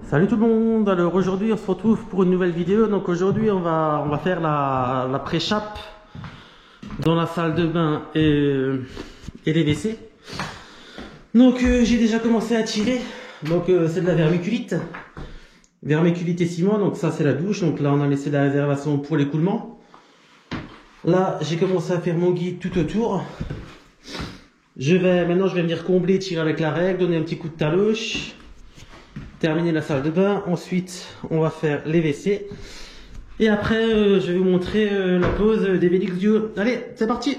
Salut tout le monde, alors aujourd'hui on se retrouve pour une nouvelle vidéo. Donc aujourd'hui on va faire la pré-chape dans la salle de bain et les WC. Donc j'ai déjà commencé à tirer. Donc c'est de la vermiculite. Vermiculite et ciment, donc ça c'est la douche. Donc là on a laissé la réservation pour l'écoulement. Là j'ai commencé à faire mon guide tout autour. Maintenant je vais venir combler, tirer avec la règle, donner un petit coup de taloche. Terminer la salle de bain, ensuite on va faire les WC et après je vais vous montrer la pose des Velux Duo. Allez, c'est parti.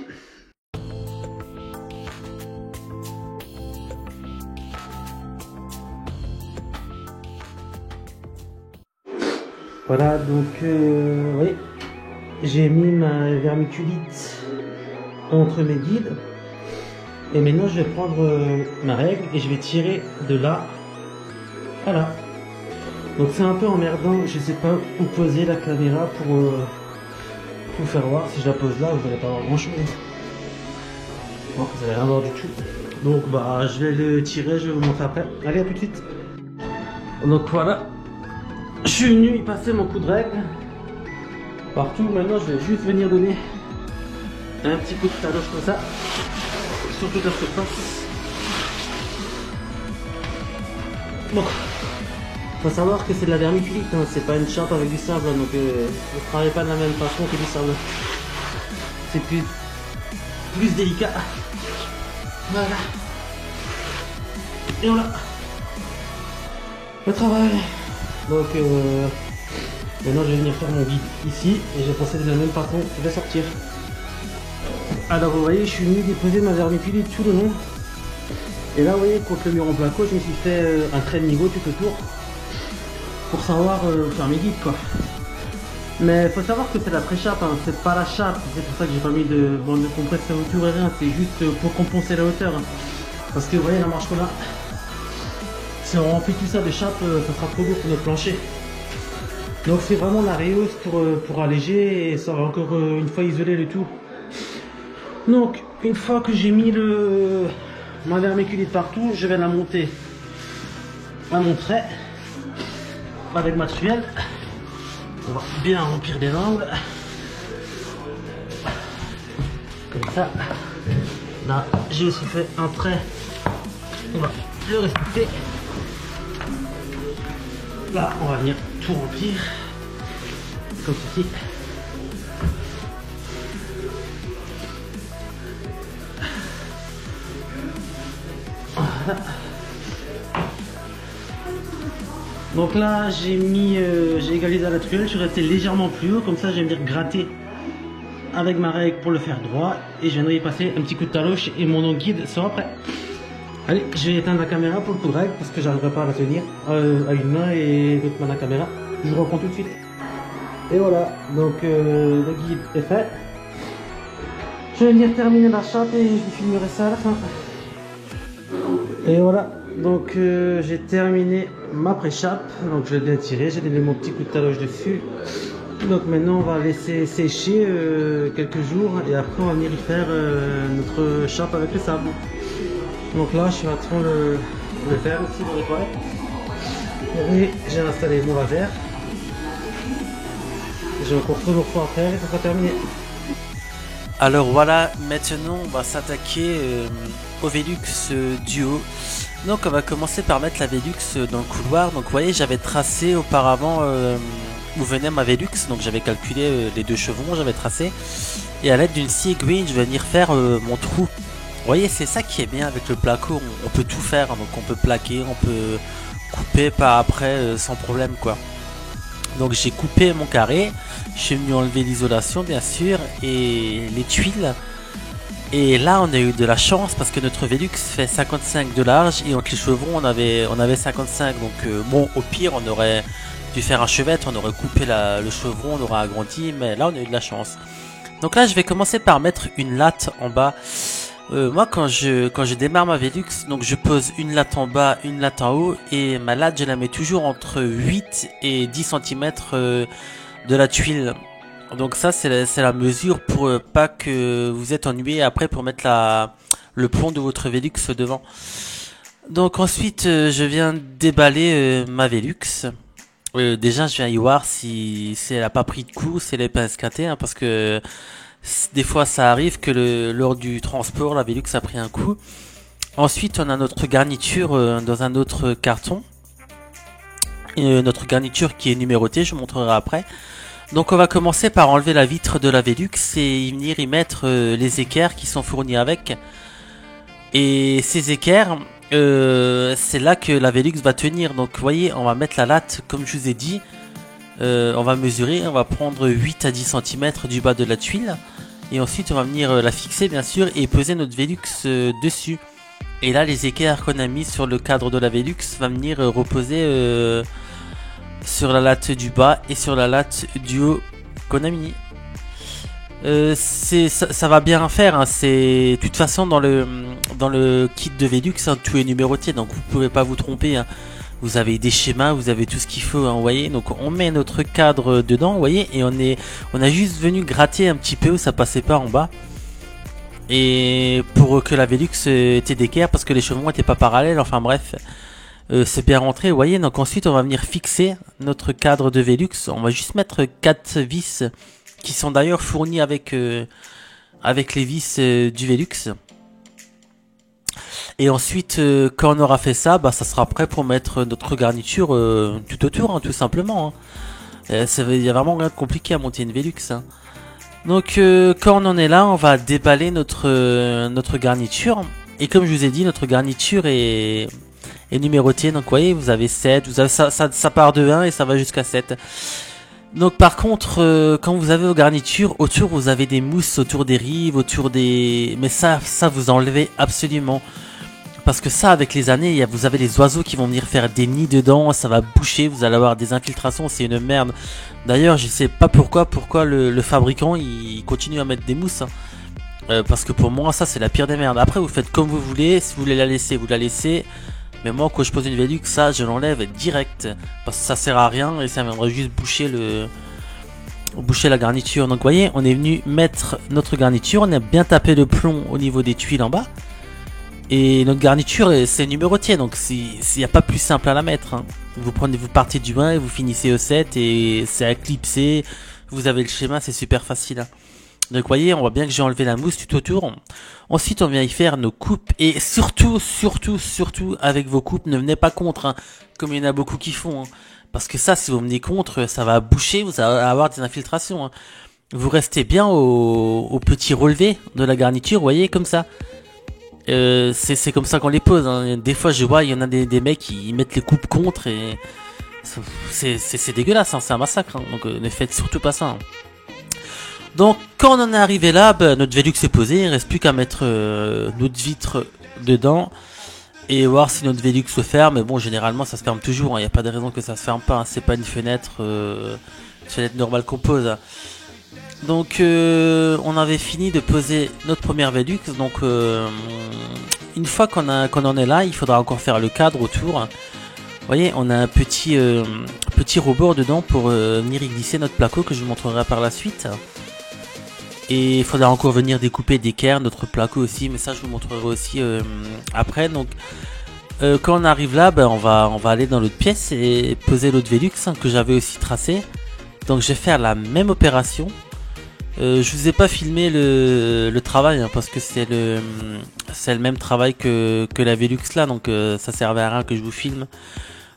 Voilà, donc oui, j'ai mis ma vermiculite entre mes guides et maintenant je vais prendre ma règle et je vais tirer de là. Voilà, donc c'est un peu emmerdant, je sais pas où poser la caméra pour vous faire voir. Si je la pose là, vous n'allez pas voir grand chose. Bon, vous allez rien voir du tout. Donc bah je vais le tirer, je vais vous montrer après. Allez, à tout de suite. Donc voilà, je suis venu y passer mon coup de règle partout. Maintenant je vais juste venir donner un petit coup de taloche comme ça sur toute la surface. Bon, faut savoir que c'est de la vermiculite, hein, c'est pas une chape avec du sable, donc ne travaillez pas de la même façon que du sable. C'est plus délicat. Voilà. Et voilà. Le travail. Donc maintenant je vais venir faire mon vide ici et je vais procéder de la même façon que je vais sortir. Alors vous voyez, je suis venu déposer ma vermiculite tout le long. Et là vous voyez, contre le mur en placo, je me suis fait un trait de niveau tout autour pour savoir faire mes guides quoi. Mais faut savoir que c'est la pré-chape, hein, c'est pas la chape, c'est pour ça que j'ai pas mis de bande de compresseur autour et rien, c'est juste pour compenser la hauteur. Hein. Parce que vous voyez la marche qu'on a, si on remplit tout ça de chape, ça sera trop lourd pour notre plancher. Donc c'est vraiment la réhausse pour alléger et ça va encore une fois isoler le tout. Donc une fois que j'ai mis ma vermiculite partout, je vais la monter à mon trait avec ma truelle. On va bien remplir les angles comme ça. Là j'ai aussi fait un trait, on va le respecter. Là on va venir tout remplir comme ceci. Voilà. Donc là j'ai égalisé à la truelle, je suis resté légèrement plus haut, comme ça je vais venir gratter avec ma règle pour le faire droit et je viendrai y passer un petit coup de taloche et mon guide sera prêt. Allez, je vais éteindre la caméra pour le coup de règle parce que j'arriverai pas à la tenir à une main et l'autre main la caméra. Je vous reprends tout de suite. Et voilà, donc le guide est fait. Je vais venir terminer la chape et je vous filmerai ça à la fin. Et voilà, donc j'ai terminé ma pré-chape, donc je l'ai bien tiré, j'ai donné mon petit coup de taloche dessus. Donc maintenant on va laisser sécher quelques jours et après on va venir y faire notre chape avec le sable. Donc là je suis en train de le faire aussi dans les toilettes. Et j'ai installé mon laser. J'ai encore 3 morceaux à faire et ça sera terminé. Alors voilà, maintenant on va s'attaquer au Velux Duo. Donc on va commencer par mettre la Velux dans le couloir. Donc vous voyez, j'avais tracé auparavant où venait ma Velux. Donc j'avais calculé les 2 chevrons, j'avais tracé. Et à l'aide d'une scie aiguille, je vais venir faire mon trou. Vous voyez, c'est ça qui est bien avec le placo, on peut tout faire. Donc on peut plaquer, on peut couper par après sans problème quoi. Donc j'ai coupé mon carré, je suis venu enlever l'isolation bien sûr et les tuiles. Et là on a eu de la chance parce que notre Velux fait 55 de large et entre les chevrons on avait 55. Donc bon, au pire on aurait dû faire un chevette, on aurait coupé le chevron, on aurait agrandi, mais là on a eu de la chance. Donc là je vais commencer par mettre une latte en bas. Moi quand je démarre ma Velux, donc je pose une latte en bas, une latte en haut et ma latte je la mets toujours entre 8 et 10 cm de la tuile. Donc ça c'est la mesure pour pas que vous êtes ennuyé après pour mettre le plomb de votre Velux devant. Donc ensuite, je viens déballer ma Velux. Déjà, je viens y voir si elle a pas pris de coup, si elle est pas escatée, hein, parce que des fois ça arrive que lors du transport, la Velux a pris un coup. Ensuite, on a notre garniture dans un autre carton. Notre garniture qui est numérotée, je vous montrerai après. Donc on va commencer par enlever la vitre de la Velux et venir y mettre les équerres qui sont fournis avec. Et ces équerres, c'est là que la Velux va tenir. Donc vous voyez, on va mettre la latte comme je vous ai dit. On va mesurer, on va prendre 8 à 10 cm du bas de la tuile. Et ensuite on va venir la fixer bien sûr et poser notre Velux dessus. Et là les équerres qu'on a mis sur le cadre de la Velux va venir reposer sur la latte du bas et sur la latte du haut qu'on a mis. Ça va bien faire, hein. C'est de toute façon dans le kit de Velux, hein, tout est numéroté, donc vous pouvez pas vous tromper, hein. Vous avez des schémas, vous avez tout ce qu'il faut, hein, vous voyez. Donc on met notre cadre dedans, vous voyez, et on a juste venu gratter un petit peu où ça passait pas en bas. Et pour que la Velux était d'équerre, parce que les chevaux étaient pas parallèles, enfin bref, c'est bien rentré, vous voyez. Donc ensuite on va venir fixer notre cadre de Velux. On va juste mettre 4 vis qui sont d'ailleurs fournis avec les vis du Velux. Et ensuite, quand on aura fait ça, bah, ça sera prêt pour mettre notre garniture tout autour, hein, tout simplement. Hein. Il y a vraiment rien de compliqué à monter une Velux. Hein. Donc, quand on en est là, on va déballer notre garniture. Et comme je vous ai dit, notre garniture est numérotée. Donc, vous voyez, vous avez 7, ça part de 1 et ça va jusqu'à 7. Donc par contre, quand vous avez vos garnitures, autour vous avez des mousses autour des rives, autour des... Mais ça vous enlevez absolument. Parce que ça, avec les années, vous avez les oiseaux qui vont venir faire des nids dedans, ça va boucher, vous allez avoir des infiltrations, c'est une merde. D'ailleurs, je sais pas pourquoi le fabricant, il continue à mettre des mousses. Hein. Parce que pour moi, ça c'est la pire des merdes. Après, vous faites comme vous voulez, si vous voulez la laisser, vous la laissez. Mais moi, quand je pose une Velux, ça, je l'enlève direct. Parce que ça sert à rien et ça viendrait juste boucher la garniture. Donc, vous voyez, on est venu mettre notre garniture. On a bien tapé le plomb au niveau des tuiles en bas. Et notre garniture, c'est numéroté. Donc, il n'y a pas plus simple à la mettre. Hein. Vous partez du 1 et vous finissez au 7 et c'est à clipser. Vous avez le schéma, c'est super facile. Hein. Donc vous voyez, on voit bien que j'ai enlevé la mousse tout autour. Ensuite, on vient y faire nos coupes. Et surtout, avec vos coupes, ne venez pas contre, hein, comme il y en a beaucoup qui font. Hein. Parce que ça, si vous venez contre, ça va boucher, vous allez avoir des infiltrations. Hein. Vous restez bien au petit relevé de la garniture, vous voyez, comme ça. C'est comme ça qu'on les pose. Hein. Des fois, je vois, il y en a des mecs qui mettent les coupes contre et... C'est dégueulasse, hein, c'est un massacre. Hein. Donc ne faites surtout pas ça. Hein. Donc quand on en est arrivé là, bah, notre Velux est posé, il ne reste plus qu'à mettre notre vitre dedans et voir si notre Velux se ferme. Mais bon, généralement ça se ferme toujours, il n'y a pas de raison que ça se ferme pas, hein. C'est pas une fenêtre normale qu'on pose. Hein. Donc on avait fini de poser notre première Velux, donc une fois qu'on en est là, il faudra encore faire le cadre autour. Hein. Vous voyez, on a un petit rebord dedans pour venir y glisser notre placo que je vous montrerai par la suite. Et il faudra encore venir découper d'équerre, notre placo aussi, mais ça je vous montrerai aussi après. Donc quand on arrive là, ben, on va aller dans l'autre pièce et poser l'autre Velux hein, que j'avais aussi tracé. Donc je vais faire la même opération. Je vous ai pas filmé le travail hein, parce que c'est le même travail que la Velux là, donc ça servait à rien que je vous filme.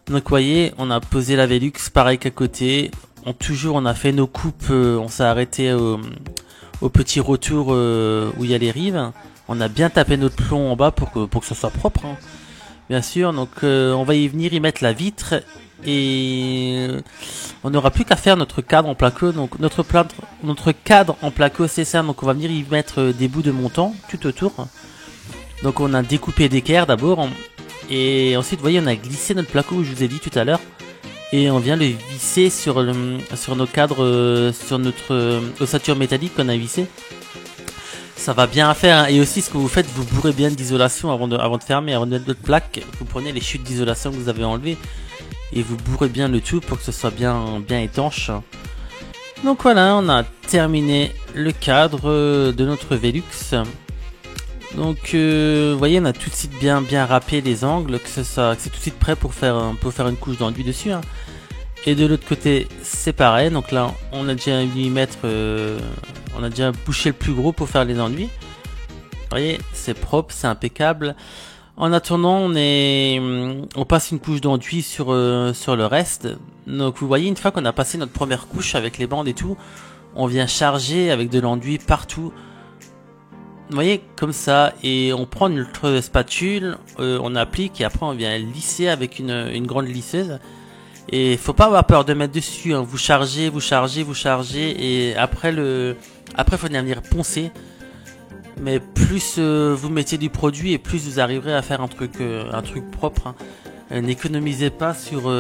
Donc vous voyez, on a posé la Velux pareil qu'à côté. On a fait nos coupes, on s'est arrêté au petit retour où il y a les rives. On a bien tapé notre plomb en bas pour que ce soit propre, hein. Bien sûr. Donc on va y venir y mettre la vitre et on n'aura plus qu'à faire notre cadre en placo. Donc notre cadre en placo, c'est ça. Donc on va venir y mettre des bouts de montant tout autour. Donc on a découpé d'équerre d'abord et ensuite vous voyez on a glissé notre placo, je vous ai dit tout à l'heure. Et on vient le visser sur nos cadres, sur notre ossature métallique qu'on a vissé. Ça va bien à faire. Hein. Et aussi, ce que vous faites, vous bourrez bien d'isolation avant de fermer, avant de mettre votre plaque. Vous prenez les chutes d'isolation que vous avez enlevées et vous bourrez bien le tout pour que ce soit bien étanche. Donc voilà, on a terminé le cadre de notre Velux. Donc vous voyez, on a tout de suite bien râpé les angles, que c'est tout de suite prêt pour faire une couche d'enduit dessus, hein. Et de l'autre côté c'est pareil, donc là on a déjà dû mettre on a déjà bouché le plus gros pour faire les enduits. Vous voyez, c'est propre, c'est impeccable. En attendant, on passe une couche d'enduit sur le reste. Donc vous voyez, une fois qu'on a passé notre première couche avec les bandes et tout, on vient charger avec de l'enduit partout. Vous voyez, comme ça, et on prend notre spatule, on applique et après on vient lisser avec une grande lisseuse. Et faut pas avoir peur de mettre dessus, hein. Vous chargez, et après faut venir poncer. Mais plus vous mettez du produit et plus vous arriverez à faire un truc propre, hein. N'économisez pas sur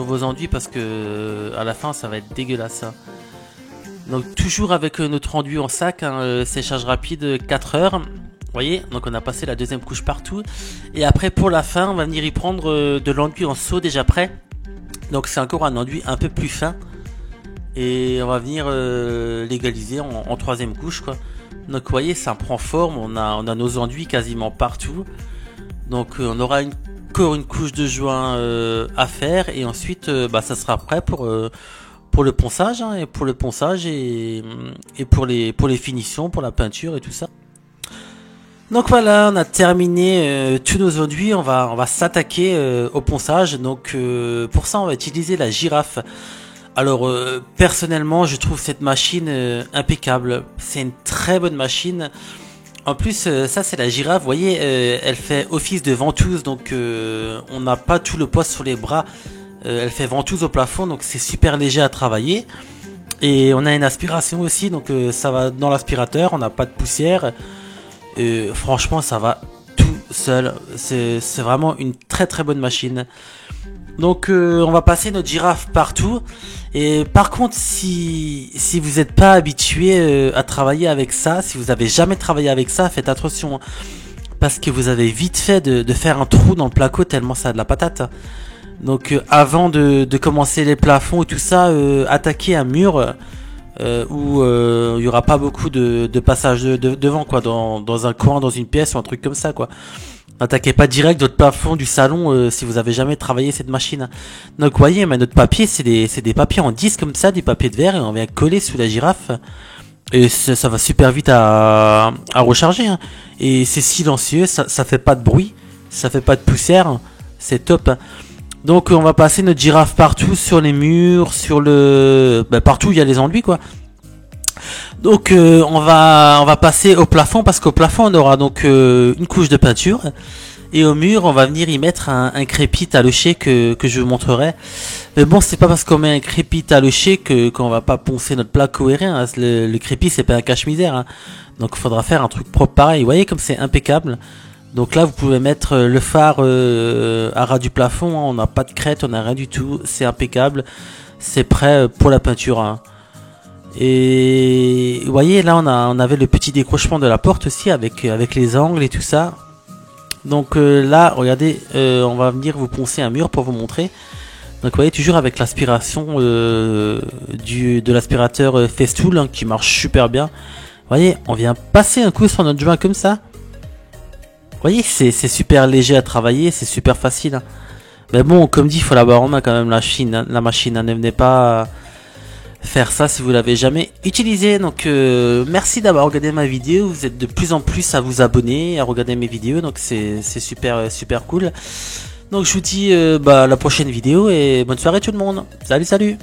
vos enduits parce que à la fin ça va être dégueulasse, hein. Donc toujours avec notre enduit en sac, hein, séchage rapide 4 heures. Vous voyez, donc on a passé la deuxième couche partout. Et après pour la fin, on va venir y prendre de l'enduit en seau déjà prêt. Donc c'est encore un enduit un peu plus fin. Et on va venir l'égaliser en troisième couche, quoi. Donc vous voyez, ça prend forme, on a nos enduits quasiment partout. Donc on aura encore une couche de joint à faire. Et ensuite ça sera prêt pour le ponçage, hein, et pour le ponçage et pour les finitions, pour la peinture et tout ça. Donc voilà, on a terminé tous nos enduits. On va s'attaquer au ponçage. Donc pour ça on va utiliser la Girafe. Alors personnellement je trouve cette machine impeccable. C'est une très bonne machine. En plus ça c'est la Girafe, vous voyez, elle fait office de ventouse. Donc on n'a pas tout le poids sur les bras. Elle fait ventouse au plafond, donc c'est super léger à travailler. Et on a une aspiration aussi, donc ça va dans l'aspirateur, on n'a pas de poussière. Franchement ça va tout seul, c'est vraiment une très bonne machine. Donc on va passer notre Girafe partout. Et par contre si vous n'êtes pas habitué à travailler avec ça, si vous avez jamais travaillé avec ça, faites attention, hein, parce que vous avez vite fait de faire un trou dans le placo tellement ça a de la patate. Donc avant de commencer les plafonds et tout ça, attaquez un mur où il y aura pas beaucoup de passage devant, quoi, dans un coin, dans une pièce ou un truc comme ça, quoi. N'attaquez pas direct votre plafond du salon si vous avez jamais travaillé cette machine. Donc vous voyez, mais notre papier c'est des papiers en 10 comme ça, des papiers de verre, et on vient coller sous la Girafe. Et ça va super vite à recharger, hein. Et c'est silencieux, ça fait pas de bruit, ça fait pas de poussière, c'est top. Donc on va passer notre Girafe partout, sur les murs, partout où il y a les enduits, quoi. Donc on va passer au plafond, parce qu'au plafond on aura donc une couche de peinture. Et au mur on va venir y mettre un crépi taloché que je vous montrerai. Mais bon, c'est pas parce qu'on met un crépi taloché qu'on va pas poncer notre placo et rien, hein. Le crépi c'est pas un cache-misère, hein. Donc il faudra faire un truc propre pareil. Vous voyez comme c'est impeccable. Donc là vous pouvez mettre le phare à ras du plafond, hein. On n'a pas de crête, on n'a rien du tout, c'est impeccable, c'est prêt pour la peinture, hein. Et vous voyez là on avait le petit décrochement de la porte aussi avec les angles et tout ça. Donc là regardez, on va venir vous poncer un mur pour vous montrer. Donc vous voyez, toujours avec l'aspiration de l'aspirateur Festool, hein, qui marche super bien. Vous voyez, on vient passer un coup sur notre joint comme ça. Vous voyez, c'est super léger à travailler, c'est super facile, hein. Mais bon, comme dit, il faut l'avoir en main quand même, la machine, hein. Ne venez pas faire ça si vous l'avez jamais utilisé. Donc merci d'avoir regardé ma vidéo. Vous êtes de plus en plus à vous abonner, à regarder mes vidéos, donc c'est super cool. Donc je vous dis à la prochaine vidéo et bonne soirée tout le monde. Salut.